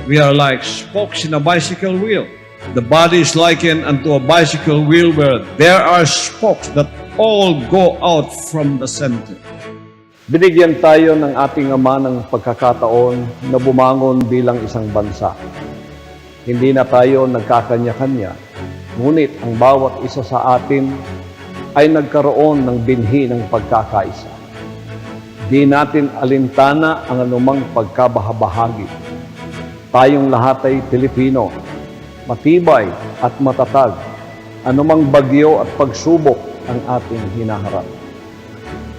we are like spokes in a bicycle wheel. The body is likened unto a bicycle wheel where there are spokes that all go out from the center. Binigyan tayo ng ating Ama ng pagkakataon na bumangon bilang isang bansa. Hindi na tayo nagkakanya-kanya, ngunit ang bawat isa sa atin ay nagkaroon ng binhi ng pagkakaisa. Di natin alintana ang anumang pagkabahabahagi. Tayong lahat ay Pilipino, matibay at matatag, anumang bagyo at pagsubok ang ating hinaharap.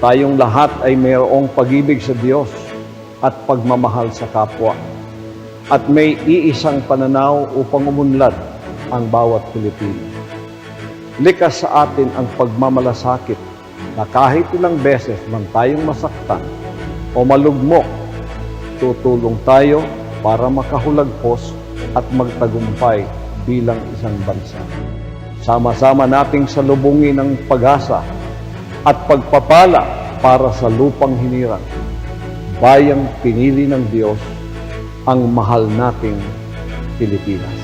Tayong lahat ay mayroong pag-ibig sa Diyos at pagmamahal sa kapwa. At may iisang pananaw upang umunlad ang bawat Pilipino. Likas sa atin ang pagmamalasakit na kahit ilang beses man tayong masaktan o malugmok, tutulong tayo para makahulagpos at magtagumpay bilang isang bansa. Sama-sama nating salubungin ang pag-asa at pagpapala para sa lupang hinirang. Bayang pinili ng Diyos, ang mahal nating Pilipinas.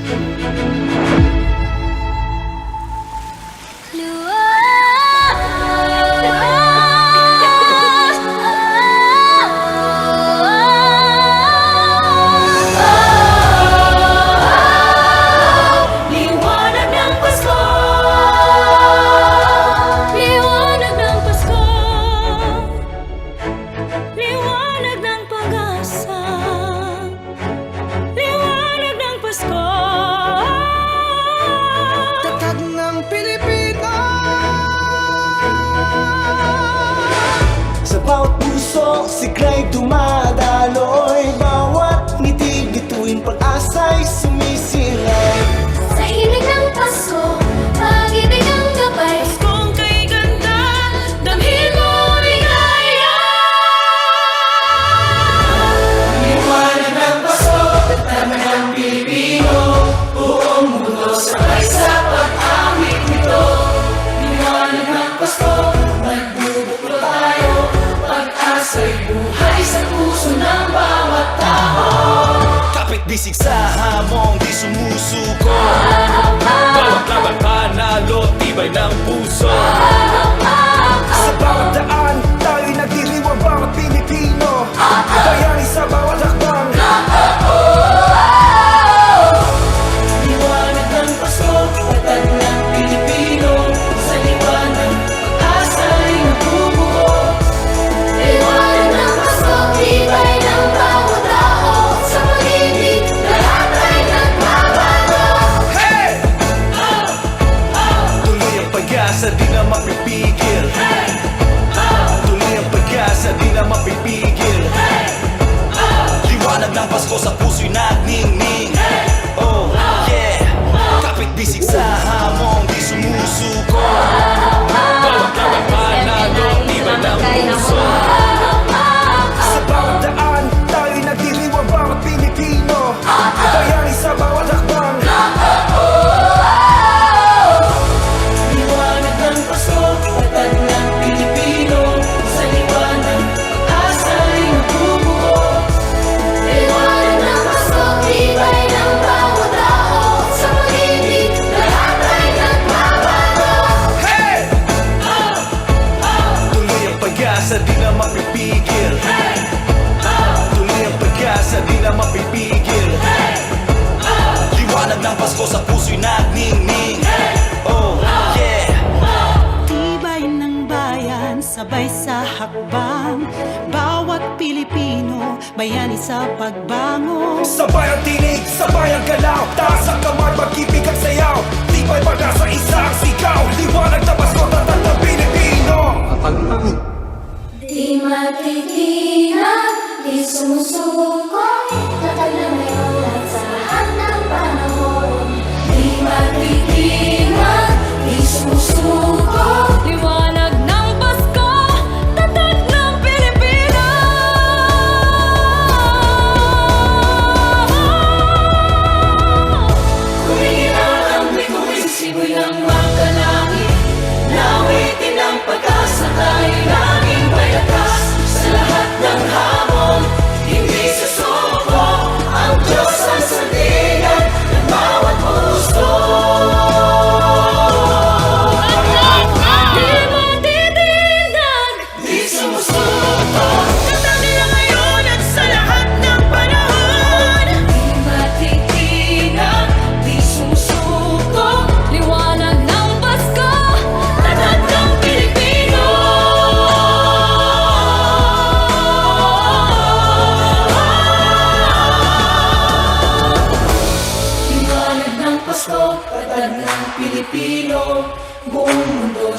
Bawat puso, sigra'y dumadaloy. Bawat ngiti, bituin pag-asa'y sumisilay. Sa ibig ng Pasko, pag-ibig ang gabay. Paskong kay ganda, damhin mo ligaya. Liwanag ng Pasko, tatama ng Pilipino. Buong mundo sabay sa pag-amit nito. Liwanag ng Pasko, magbubuklo tayo. Pag-asa'y buhay sa puso ng bawat tao. Kapit bisig sa hamon, di sumusuko. Bawat laban panalo, tibay ng puso. Sa bawat daan, tayo'y nagdiriwang bawat Pilipino. Bayani sa bawat hakbang. Liwanag ng Pasko, tatag ng Pilipino. Sa liwanag, pag-asa'y nabubuo. Liwanag ng Pasko, tibay ng bawat tao. Sa pag-ibig, lahat ay nagbabago. Hey! Tuloy ang pag-asa, di na mapipigil. Tuloy ang pag-asa, di na mapipigil. Liwanag ng Pasko sa puso'y nagningning. Oh, yeah. Kapit bisig sa hamon, di sumusuko. Bawat laban panalo, tibay ng puso. Sa bawat daan, tayo'y nagdiriwang bawat Pilipino. Bayani sa bawat hakbang. Liwanag ng Pasko, tatag ng Pilipino. Sa liwanag, pag-asa'y nabubuo. Liwanag ng Pasko, tibay ng bawat tao. Sa pag-ibig, lahat ay nagbabago. Hey! Tuloy ang pag-asa, di na mapipigil. Tuloy ang pag-asa, di na mapipigil. Liwanag ng Pasko sa puso'y nagningning. Oh, yeah. Tibay ng bayan, sabay sa hakbang. Bawat Pilipino, bayani sa pagbangon. Sabay ang tinig, sabay ang galaw. Taas ang kamay, pag-ibig ang sayaw. Tibay pag-asa, isa ang sigaw. Liwanag ng Pasko, tatag ng Pilipino. Di matitinag, di sumusuko. Tatag na ngayon at sa lahat ng panahon. Di matitinag, di sumusuko. Liwanag ng Pasko, tatag ng Pilipino. Kuminginaw ang bituin, sisiboy ng magkalangit. Nawitin ang pag-asa, tayo'y laging may lakas. Sa lahat ng hamon, hindi susuko. Ang Diyos ang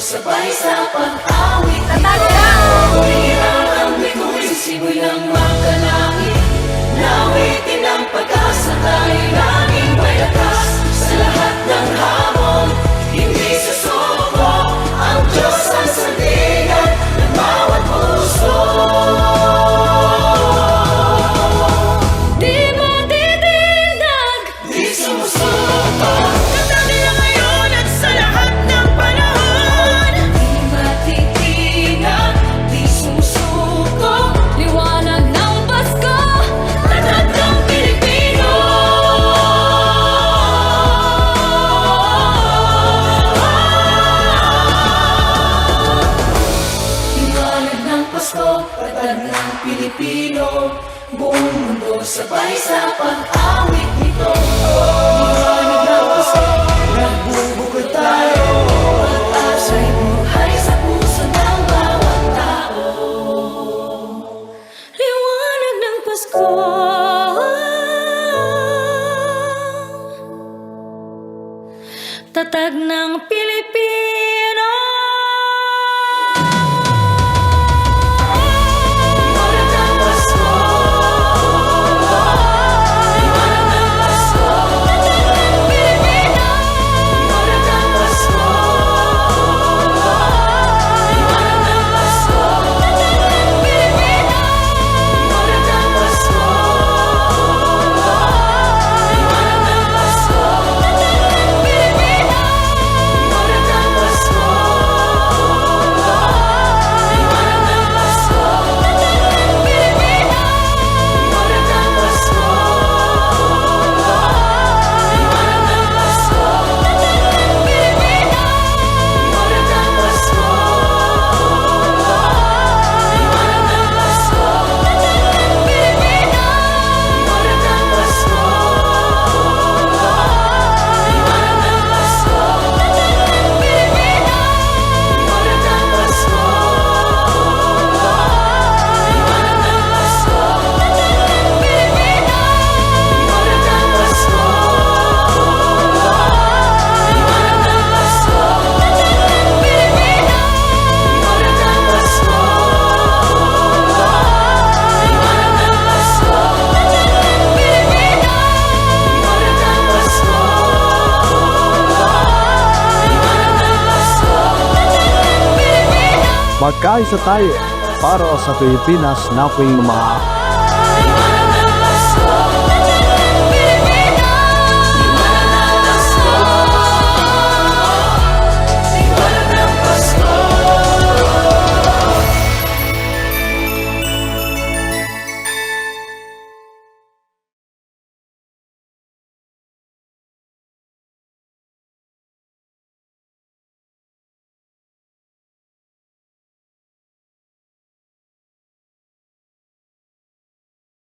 sabay sa pag-awit nito Hirang ang bituin, sisiboy ng makalangit Nawitin ang pag-asa, tayo laging may lakas Sa lahat ng hamon, hindi susuko Ang Diyos ang sandigan ng bawat puso Di matitinag, di sumusuko Tatangin lang ngayon at sa lahat ng panahon Di matitinag, di sumusuko Liwanag ng Pasko, tatag ng Pilipino Liwanag ng Pasko, tatag ng Pilipino Buong mundo sabay sa pag-awit nito Liwanag ng Pasko, nagbubukod tayo Pag-asa'y buhay sa puso ng bawat tao Liwanag ng Pasko Tatag ng Pilipino Liwanag ng Pasko Liwanag ng Pasko Tatag ng Pilipino Liwanag ng Pasko Liwanag ng Pasko Tatag ng Pilipino Liwanag ng Pasko Liwanag ng Pasko Tatag ng Pilipino Liwanag ng Pasko Liwanag ng Pasko Tatag ng Pilipino Liwanag ng Pasko Liwanag ng Pasko Tatag ng Pilipino Liwanag ng Pasko Liwanag ng Pasko Tatag ng Pilipino Liwanag ng Pasko Liwanag ng Pasko Tatag ng Pilipino Liwanag ng Pasko Liwanag ng Pasko Tatag ng Pilipino Liwanag ng Pasko Liwanag ng Pasko Tatag ng Pilipino Liwanag ng Pasko Liwanag ng Pasko Tatag ng Pilipino Liwanag ng Pasko Liwanag ng Pasko Tatag ng Pilipino Magkaisa tayo para sa Pilipinas na mga